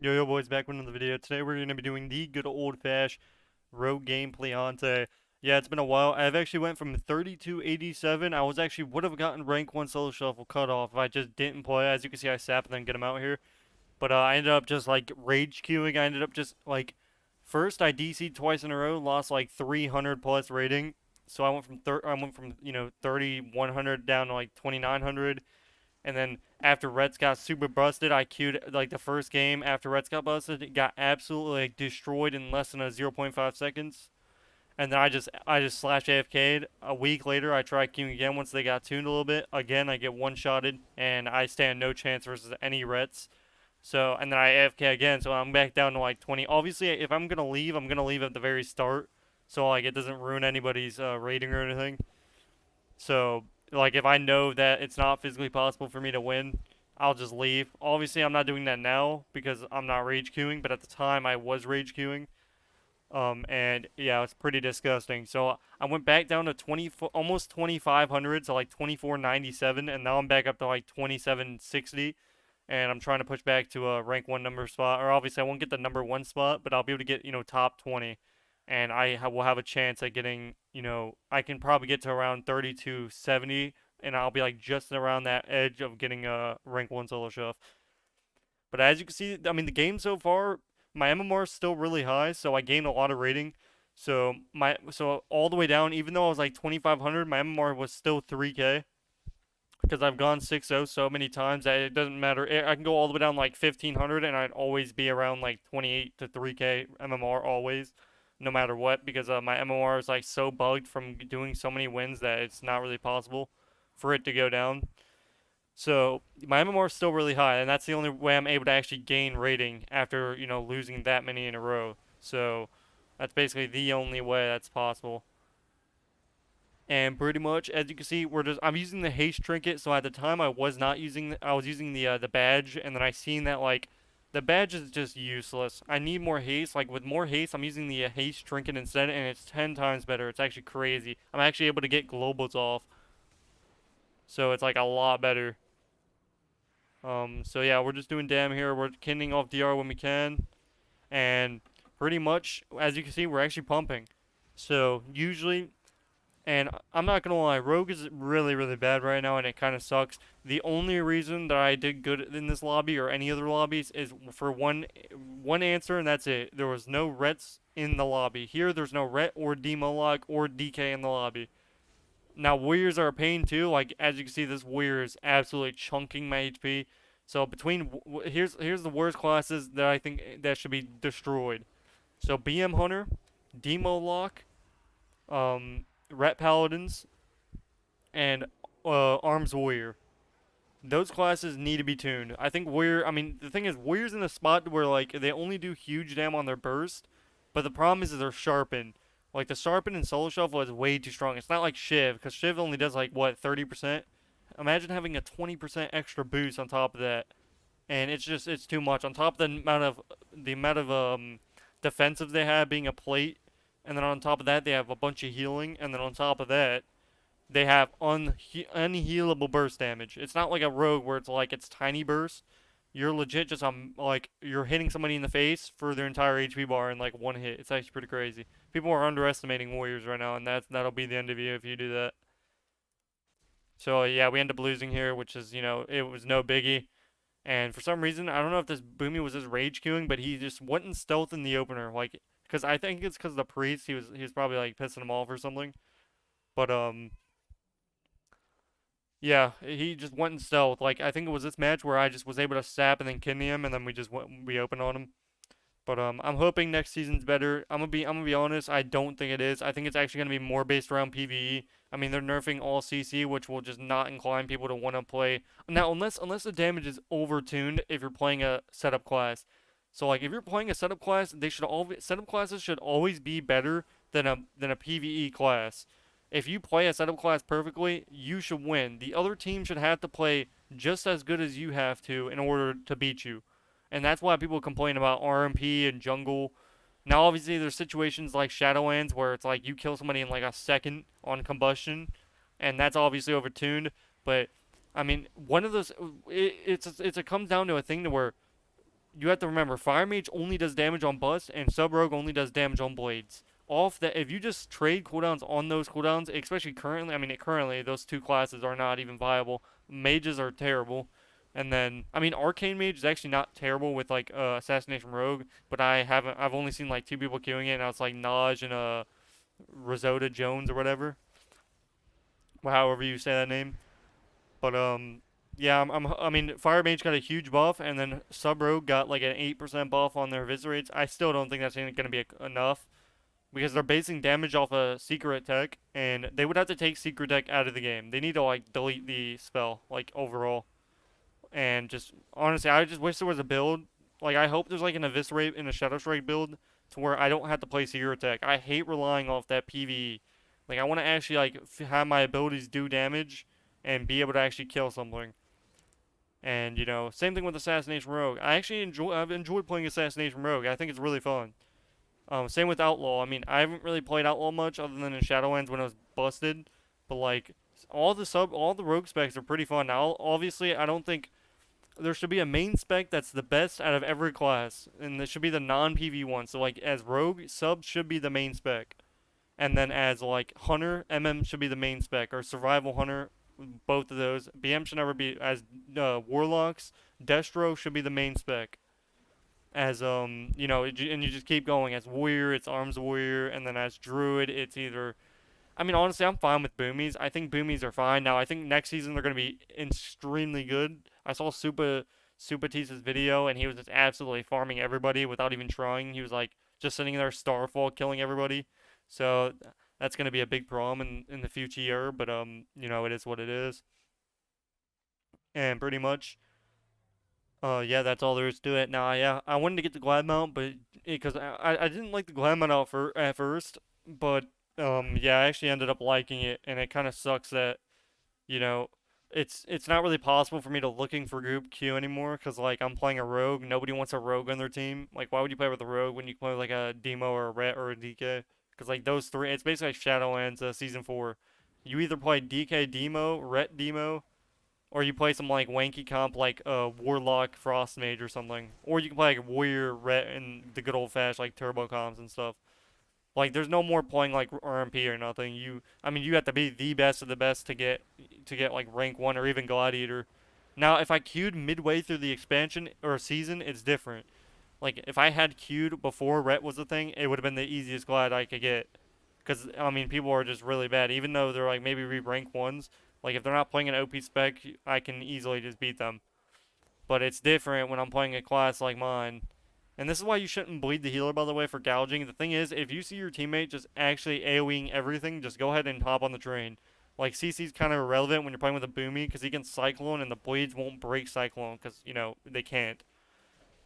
Yo boys, back with another video. Today we're going to be doing the good old-fashioned rogue gameplay Hante. Yeah, it's been a while. I've actually went from 3287. I was actually would have gotten rank 1 solo shuffle cut off if I just didn't play. As you can see, I sap and then get him out here. But I ended up just like rage queuing. I ended up just like first I DC'd twice in a row, lost like 300 plus rating. So I went from 3100 down to like 2900. And then after Reds got super busted, I queued like the first game after Reds got busted. It got absolutely like destroyed in less than a zero point 0.5 seconds. And then I just slash AFK'd. A week later, I tried queuing again once they got tuned a little bit. Again, I get one-shotted, and I stand no chance versus any Reds. So, and then I AFK again, so I'm back down to like 20. Obviously, if I'm gonna leave, I'm gonna leave at the very start, so like it doesn't ruin anybody's rating or anything. So, like, if I know that it's not physically possible for me to win, I'll just leave. Obviously, I'm not doing that now because I'm not rage queuing, but at the time I was rage queuing. And yeah, it's pretty disgusting. So I went back down to almost 2,500, so like 2,497, and now I'm back up to like 2,760. And I'm trying to push back to a rank 1 number spot, or obviously I won't get the number 1 spot, but I'll be able to get top 20, and will have a chance at getting I can probably get to around 3270, and I'll be like just around that edge of getting a rank 1 solo shuff. But as you can see, I mean the game so far, my MMR is still really high, so I gained a lot of rating. So all the way down, even though I was like 2,500, my MMR was still 3K because I've gone 6-0 so many times that it doesn't matter. I can go all the way down like 1,500 and I'd always be around like 28 to 3K MMR always, no matter what, because my MMR is like so bugged from doing so many wins that it's not really possible for it to go down. So my MMR is still really high, and that's the only way I'm able to actually gain rating after losing that many in a row. So that's basically the only way that's possible. And pretty much, as you can see, I'm using the haste trinket. So at the time, I was not using I was using the badge, and then I seen that like the badge is just useless. I need more haste. Like with more haste, I'm using the haste trinket instead, and it's 10 times better. It's actually crazy. I'm actually able to get globals off, so it's like a lot better. So yeah, we're just doing damn here. We're kindling off DR when we can, and pretty much, as you can see, we're actually pumping. So usually, and I'm not gonna lie, Rogue is really, really bad right now, and it kind of sucks. The only reason that I did good in this lobby or any other lobbies is for one answer, and that's it. There was no rets in the lobby. Here, there's no ret or demolock or DK in the lobby. Now, warriors are a pain too. Like as you can see, this warrior is absolutely chunking my HP. So here's the worst classes that I think that should be destroyed. So BM Hunter, Demolock, Ret Paladins, and Arms Warrior. Those classes need to be tuned. I think Warrior. I mean, the thing is, Warrior's in a spot where like they only do huge dam on their burst, but the problem is that they're sharpened. Like the sharpen and solo shuffle is way too strong. It's not like Shiv, because Shiv only does like what 30%. Imagine having a 20% extra boost on top of that, and it's too much. On top of the amount of defensive they have being a plate, and then on top of that they have a bunch of healing, and then on top of that they have unhealable burst damage. It's not like a rogue where it's tiny burst. You're legit just like you're hitting somebody in the face for their entire HP bar in like one hit. It's actually pretty crazy. People are underestimating warriors right now, and that'll be the end of you if you do that. So yeah, we end up losing here, which is it was no biggie. And for some reason, I don't know if this Boomy was just rage queuing, but he just wasn't stealth in the opener, like because I think it's because the priest he was probably like pissing him off or something. But yeah, he just went in stealth. Like I think it was this match where I just was able to sap and then kidney him, and then we opened on him. But I'm hoping next season's better. I'm gonna be honest. I don't think it is. I think it's actually gonna be more based around PVE. I mean, they're nerfing all CC, which will just not incline people to want to play now, unless the damage is overtuned. If you're playing a setup class, so like if you're playing a setup class, they should always setup classes should always be better than a PVE class. If you play a setup class perfectly, you should win. The other team should have to play just as good as you have to in order to beat you. And that's why people complain about RMP and jungle. Now, obviously, there's situations like Shadowlands where it's like you kill somebody in like a second on combustion, and that's obviously overtuned. But I mean, one of those, it comes down to a thing to where you have to remember, Fire Mage only does damage on Bust, and Sub Rogue only does damage on Blades. Off that, if you just trade cooldowns on those cooldowns, especially currently, I mean, currently those two classes are not even viable. Mages are terrible, and then I mean, Arcane Mage is actually not terrible with like Assassination Rogue, but I've only seen like two people queuing it, and it's like Naj and Risota Jones or whatever, however you say that name. But yeah, I mean, Fire Mage got a huge buff, and then Sub Rogue got like an 8% buff on their Eviscerates. I still don't think that's going to be enough because they're basing damage off a Secret Tech, and they would have to take Secret Tech out of the game. They need to like delete the spell like overall, and just honestly, I just wish there was a build. Like I hope there's like an Eviscerate in a Shadow Strike build to where I don't have to play Secret Tech. I hate relying off that PvE. Like I want to actually like have my abilities do damage and be able to actually kill something. And you know, same thing with Assassination Rogue. I've enjoyed playing Assassination Rogue. I think it's really fun. Same with Outlaw. I mean, I haven't really played Outlaw much other than in Shadowlands when it was busted, but like all the rogue specs are pretty fun. Now, obviously, I don't think there should be a main spec that's the best out of every class, and it should be the non-PV one. So like as rogue, sub should be the main spec, and then as like hunter, MM should be the main spec, or survival hunter, both of those. BM should never be as warlocks. Destro should be the main spec. As you know, and you just keep going. As warrior, it's arms warrior, and then as druid, it's either. I mean, honestly, I'm fine with boomies. I think boomies are fine. Now, I think next season they're going to be extremely good. I saw Supatis's video, and he was just absolutely farming everybody without even trying. He was like just sitting there, Starfall, killing everybody. So that's going to be a big problem in the future year. But you know, it is what it is. And pretty much, yeah, that's all there is to it. Now, yeah, I wanted to get the glad mount, but because I didn't like the glad mount at first, but yeah, I actually ended up liking it, and it kind of sucks that you know it's not really possible for me to looking for group Q anymore because like I'm playing a rogue. Nobody wants a rogue on their team. Like, why would you play with a rogue when you play like a demo or a ret or a DK? Because like those three, it's basically like Shadowlands season 4. You either play DK demo, ret demo, or you play some like wanky comp like Warlock Frost Mage or something. Or you can play like Warrior Ret and the good old fashioned like turbo comps and stuff. Like there's no more playing like RMP or nothing. I mean you have to be the best of the best to get like rank 1 or even Gladiator. Now if I queued midway through the expansion or season, it's different. Like if I had queued before Ret was a thing, it would have been the easiest Glad I could get. Because I mean, people are just really bad. Even though they're like maybe re-rank ones, like if they're not playing an OP spec, I can easily just beat them. But it's different when I'm playing a class like mine. And this is why you shouldn't bleed the healer, by the way, for gouging. The thing is, if you see your teammate just actually AoEing everything, just go ahead and hop on the train. Like CC's kind of irrelevant when you're playing with a Boomy because he can Cyclone and the blades won't break Cyclone because you know they can't.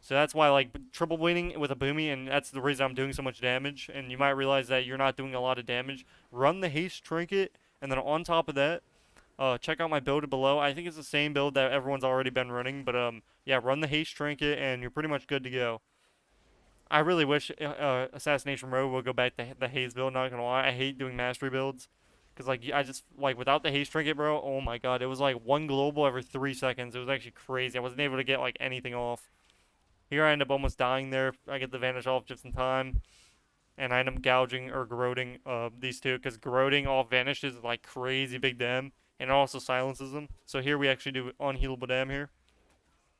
So that's why like triple bleeding with a boomy, and that's the reason I'm doing so much damage. And you might realize that you're not doing a lot of damage. Run the haste trinket, and then on top of that, check out my build below. I think it's the same build that everyone's already been running, but yeah, run the haste trinket, and you're pretty much good to go. I really wish Assassination Row would go back to the haze build. Not gonna lie, I hate doing mastery builds. Cause like I just like without the haste trinket, bro. Oh my god, it was like one global every 3 seconds. It was actually crazy. I wasn't able to get like anything off. Here I end up almost dying there. I get the vanish off just in time. And I end up gouging or garroting these two. Because garroting off vanish is like crazy big dam. And it also silences them. So here we actually do unhealable dam here.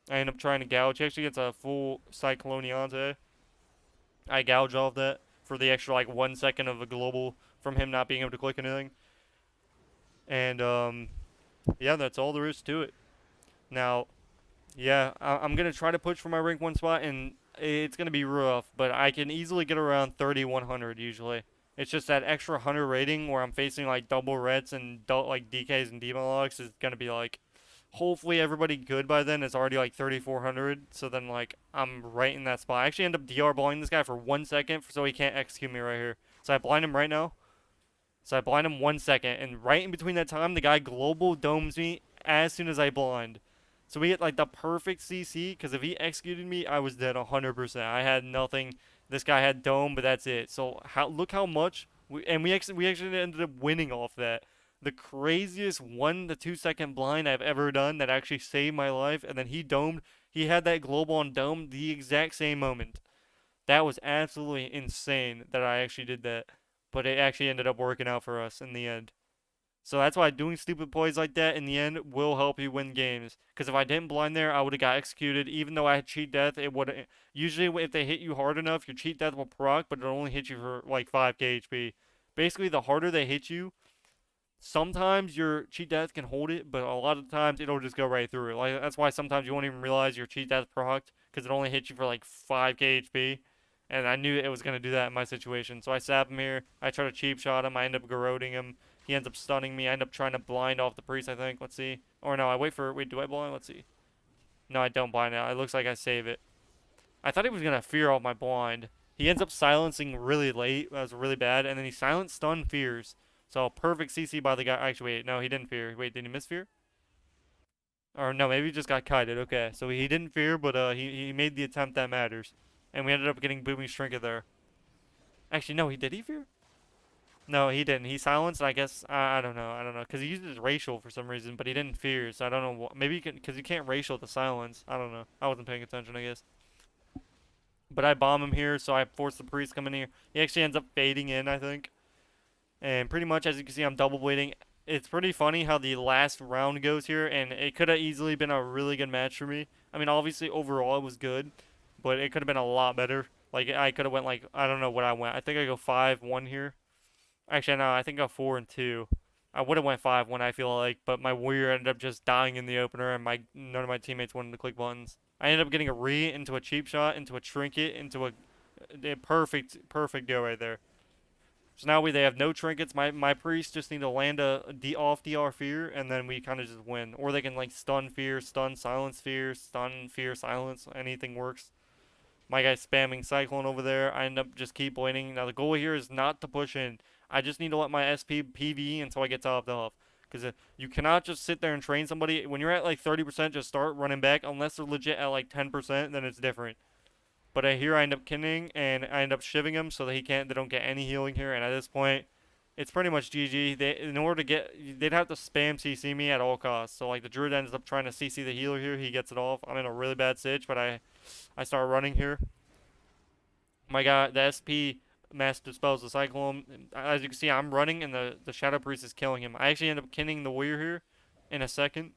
I end up trying to gouge. He actually gets a full Cycloniante. I gouge off that for the extra like 1 second of a global from him not being able to click anything. And yeah, that's all there is to it. Now, yeah, I'm gonna try to push for my rank 1 spot, and it's gonna be rough, but I can easily get around 3,100 usually. It's just that extra 100 rating where I'm facing like double reds and like DKs and demologs is gonna be like, hopefully everybody good by then is already like 3,400. So then like I'm right in that spot. I actually end up DR blinding this guy for 1 second so he can't execute me right here. So I blind him right now. So I blind him 1 second, and right in between that time, the guy global domes me as soon as I blind. So we get like the perfect CC, because if he executed me, I was dead 100%. I had nothing. This guy had dome, but that's it. So look how much, we actually ended up winning off that. The craziest 1 to 2 second blind I've ever done that actually saved my life, and then he domed. He had that global on dome the exact same moment. That was absolutely insane that I actually did that. But it actually ended up working out for us in the end. So that's why doing stupid plays like that in the end will help you win games. Because if I didn't blind there, I would have got executed. Even though I had cheat death, it would usually if they hit you hard enough, your cheat death will proc, but it'll only hit you for like 5k HP. Basically, the harder they hit you, sometimes your cheat death can hold it, but a lot of times it'll just go right through it. Like that's why sometimes you won't even realize your cheat death procced because it only hits you for like 5k HP. And I knew it was gonna do that in my situation, so I sap him here. I try to cheap shot him. I end up garroting him. He ends up stunning me. I end up trying to blind off the priest, I think. Let's see. Or no, I wait for. Wait, do I blind? Let's see. No, I don't blind it. It looks like I save it. I thought he was gonna fear off my blind. He ends up silencing really late. That was really bad. And then he silent stun fears. So perfect CC by the guy. Actually, wait, no, he didn't fear. Wait, did he miss fear? Or no, maybe he just got kited. Okay, so he didn't fear, but he made the attempt that matters. And we ended up getting Booming Trinket there. Actually, no, he did he fear? No, he didn't. He silenced. I guess I don't know. I don't know because he used his racial for some reason, but he didn't fear. So I don't know. Maybe you can because you can't racial the silence. I don't know. I wasn't paying attention. I guess. But I bomb him here, so I force the priest coming here. He actually ends up fading in, I think. And pretty much, as you can see, I'm double blading. It's pretty funny how the last round goes here, and it could have easily been a really good match for me. I mean, obviously, overall, it was good, but it could have been a lot better. Like, I could have went, like, I don't know what I went. I think I go 5-1 here. Actually, no, I think I go 4-2. I would have went 5-1, I feel like, but my warrior ended up just dying in the opener, and none of my teammates wanted to click buttons. I ended up getting a re into a cheap shot, into a trinket, into a perfect go right there. So now they have no trinkets. My priests just need to land a off DR fear, and then we kind of just win. Or they can like stun fear, stun silence fear, stun fear silence. Anything works. My guy's spamming cyclone over there. I end up just keep winning. Now the goal here is not to push in. I just need to let my SP PV until I get topped off. Because you cannot just sit there and train somebody. When you're at like 30%, just start running back. Unless they're legit at like 10%, then it's different. But here I end up kinning and I end up shiving him so that they don't get any healing here. And at this point, it's pretty much GG. In order to they'd have to spam CC me at all costs. So like the druid ends up trying to CC the healer here. He gets it off. I'm in a really bad sitch, but I start running here. My guy, the SP mass dispels the cyclone. As you can see, I'm running and the shadow priest is killing him. I actually end up kinning the warrior here in a second.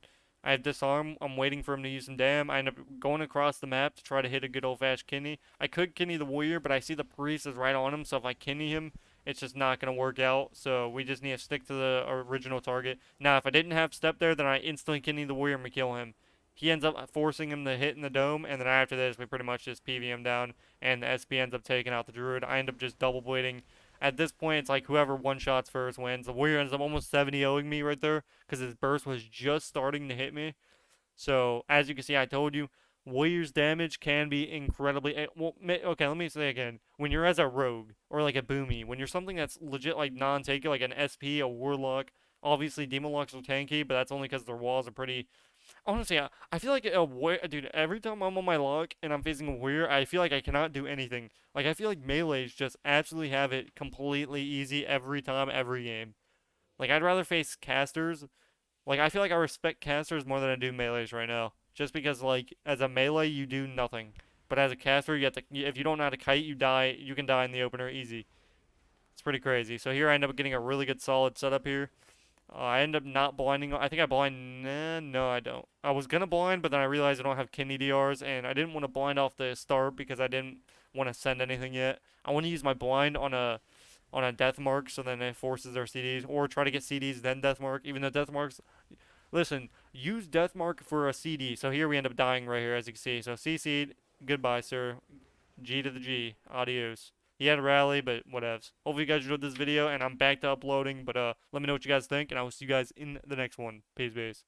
I have disarm. I'm waiting for him to use some dam. I end up going across the map to try to hit a good old-fashioned kidney. I could kidney the warrior, but I see the priest is right on him, so if I kidney him, it's just not going to work out. So we just need to stick to the original target. Now, if I didn't have step there, then I instantly kidney the warrior and we kill him. He ends up forcing him to hit in the dome, and then after this, we pretty much just PV him down, and the SP ends up taking out the druid. I end up just double blading. At this point, it's like whoever one-shots first wins. The warrior ends up almost 70-0ing me right there, because his burst was just starting to hit me. So, as you can see, I told you, Warrior's damage can be incredibly... Well, okay, let me say again. When you're as a rogue, or like a boomy, when you're something that's legit like non-tanky, like an SP, a warlock, obviously demon locks are tanky, but that's only because their walls are pretty... Honestly, I feel like dude, every time I'm on my lock and I'm facing a warrior, I feel like I cannot do anything. Like, I feel like melees just absolutely have it completely easy every time, every game. Like, I'd rather face casters. Like, I feel like I respect casters more than I do melees right now. Just because, like, as a melee, you do nothing. But as a caster, you have to, if you don't know how to kite, you die. You can die in the opener easy. It's pretty crazy. So here I end up getting a really good solid setup here. I end up not blinding. I think I blind. Nah, no, I don't. I was gonna blind, but then I realized I don't have kidney DRs, and I didn't want to blind off the start because I didn't want to send anything yet. I want to use my blind on a death mark, so then it forces their CDs, or try to get CDs then death mark. Even though death marks, listen, use death mark for a CD. So here we end up dying right here, as you can see. So CC'd, goodbye, sir. G to the G, adios. He had a rally, but whatevs. Hopefully you guys enjoyed this video, and I'm back to uploading, but let me know what you guys think, and I will see you guys in the next one. Peace, peace.